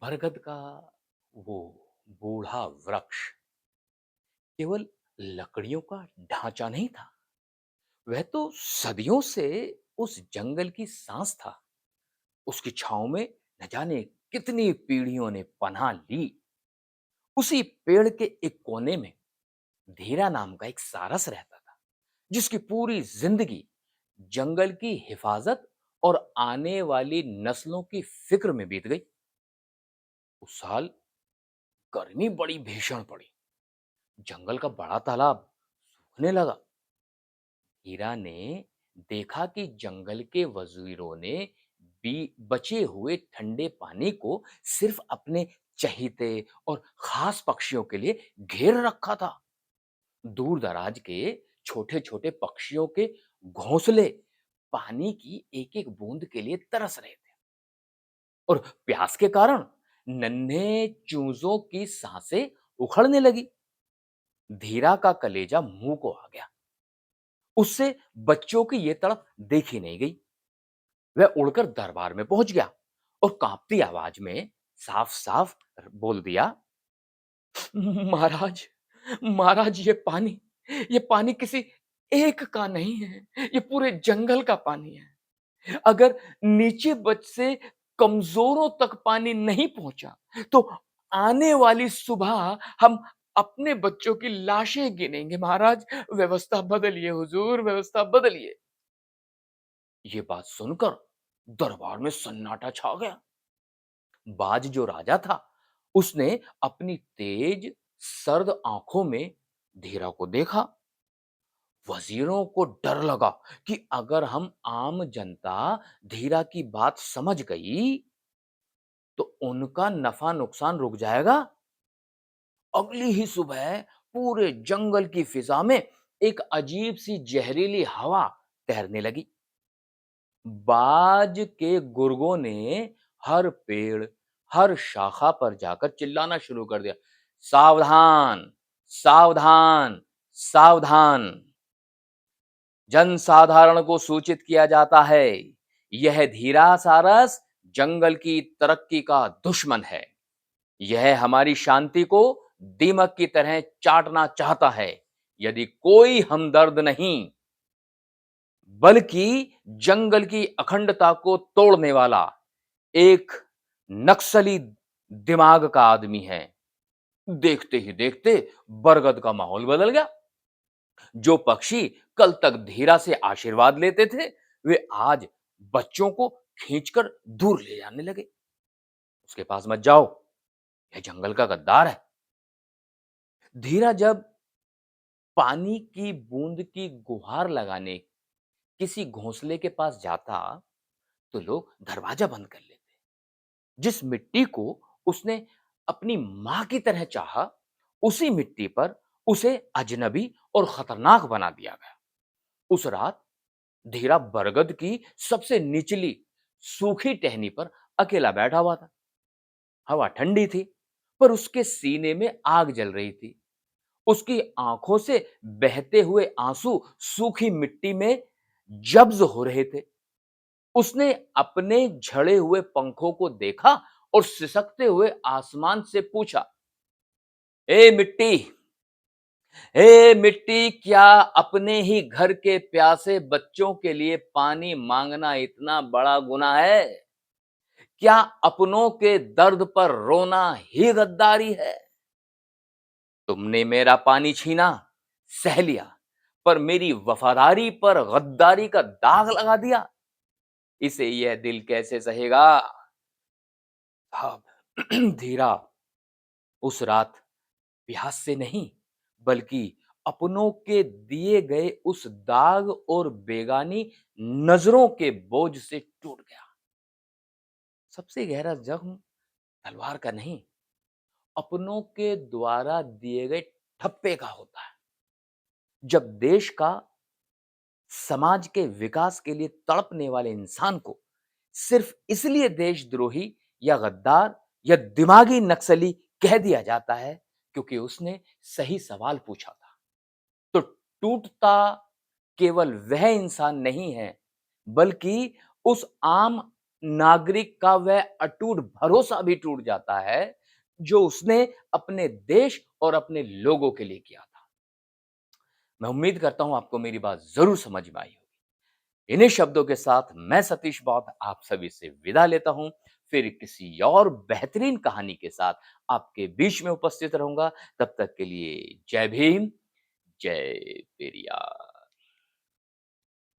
बरगद का वो बूढ़ा वृक्ष केवल लकड़ियों का ढांचा नहीं था। वह तो सदियों से उस जंगल की सांस था। उसकी छांव में न जाने कितनी पीढ़ियों ने पनाह ली। उसी पेड़ के एक कोने में धीरा नाम का एक सारस रहता था, जिसकी पूरी जिंदगी जंगल की हिफाजत और आने वाली नस्लों की फिक्र में बीत गई। उस साल गर्मी बड़ी भीषण पड़ी। जंगल का बड़ा तालाब सूखने लगा। हीरा ने देखा कि जंगल के वजीरों ने बचे हुए ठंडे पानी को सिर्फ अपने चहीते और खास पक्षियों के लिए घेर रखा था। दूर दराज के छोटे छोटे पक्षियों के घोंसले पानी की एक एक बूंद के लिए तरस रहे थे, और प्यास के कारण नन्हे चूजों की सांसें उखड़ने लगी। धीरा का कलेजा मुंह को आ गया। उससे बच्चों की ये तड़प देखी नहीं गई। वह उड़कर दरबार में पहुंच गया और कांपती आवाज में साफ साफ बोल दिया, महाराज, महाराज, ये पानी किसी एक का नहीं है, ये पूरे जंगल का पानी है। अगर नीचे बच से कमजोरों तक पानी नहीं पहुंचा तो आने वाली सुबह हम अपने बच्चों की लाशें गिनेंगे। महाराज, व्यवस्था बदलिए हुजूर, व्यवस्था बदलिए। ये बात सुनकर दरबार में सन्नाटा छा गया। बाज जो राजा था, उसने अपनी तेज सर्द आंखों में धीरा को देखा। वजीरों को डर लगा कि अगर हम आम जनता धीरा की बात समझ गई तो उनका नफा नुकसान रुक जाएगा। अगली ही सुबह पूरे जंगल की फिजा में एक अजीब सी जहरीली हवा तैरने लगी। बाज के गुर्गों ने हर पेड़, हर शाखा पर जाकर चिल्लाना शुरू कर दिया, सावधान, सावधान, सावधान। जनसाधारण को सूचित किया जाता है, यह धीरा सारस जंगल की तरक्की का दुश्मन है। यह हमारी शांति को दीमक की तरह चाटना चाहता है। यदि कोई हमदर्द नहीं, बल्कि जंगल की अखंडता को तोड़ने वाला एक नक्सली दिमाग का आदमी है। देखते ही देखते बरगद का माहौल बदल गया। जो पक्षी कल तक धीरा से आशीर्वाद लेते थे, वे आज बच्चों को खींचकर दूर ले जाने लगे। उसके पास मत जाओ, यह जंगल का गद्दार है। धीरा जब पानी की बूंद की गुहार लगाने किसी घोंसले के पास जाता, तो लोग दरवाजा बंद कर लेते। जिस मिट्टी को उसने अपनी मां की तरह चाहा, उसी मिट्टी पर उसे अजनबी और खतरनाक बना दिया गया। उस रात धीरा बरगद की सबसे निचली सूखी टहनी पर अकेला बैठा हुआ था। हवा ठंडी थी, पर उसके सीने में आग जल रही थी। उसकी आंखों से बहते हुए आंसू सूखी मिट्टी में जब्ज हो रहे थे। उसने अपने झड़े हुए पंखों को देखा और सिसकते हुए आसमान से पूछा, ए मिट्टी, हे मिट्टी, क्या अपने ही घर के प्यासे बच्चों के लिए पानी मांगना इतना बड़ा गुनाह है? क्या अपनों के दर्द पर रोना ही गद्दारी है? तुमने मेरा पानी छीना, सह लिया, पर मेरी वफादारी पर गद्दारी का दाग लगा दिया। इसे यह दिल कैसे सहेगा? साहब, धीरा उस रात प्यास से नहीं, बल्कि अपनों के दिए गए उस दाग और बेगानी नजरों के बोझ से टूट गया। सबसे गहरा जख्म तलवार का नहीं, अपनों के द्वारा दिए गए ठप्पे का होता है। जब देश का, समाज के विकास के लिए तड़पने वाले इंसान को सिर्फ इसलिए देशद्रोही या गद्दार या दिमागी नक्सली कह दिया जाता है क्योंकि उसने सही सवाल पूछा था, तो टूटता केवल वह इंसान नहीं है, बल्कि उस आम नागरिक का वह अटूट भरोसा भी टूट जाता है, जो उसने अपने देश और अपने लोगों के लिए किया था। मैं उम्मीद करता हूँ आपको मेरी बात ज़रूर समझ में आई होगी। इन्हीं शब्दों के साथ मैं सतीश बौद्ध आप सभी से विदा लेता हूँ। फिर किसी और बेहतरीन कहानी के साथ आपके बीच में उपस्थित रहूँगा। तब तक के लिए जय भीम, जय पेरियार।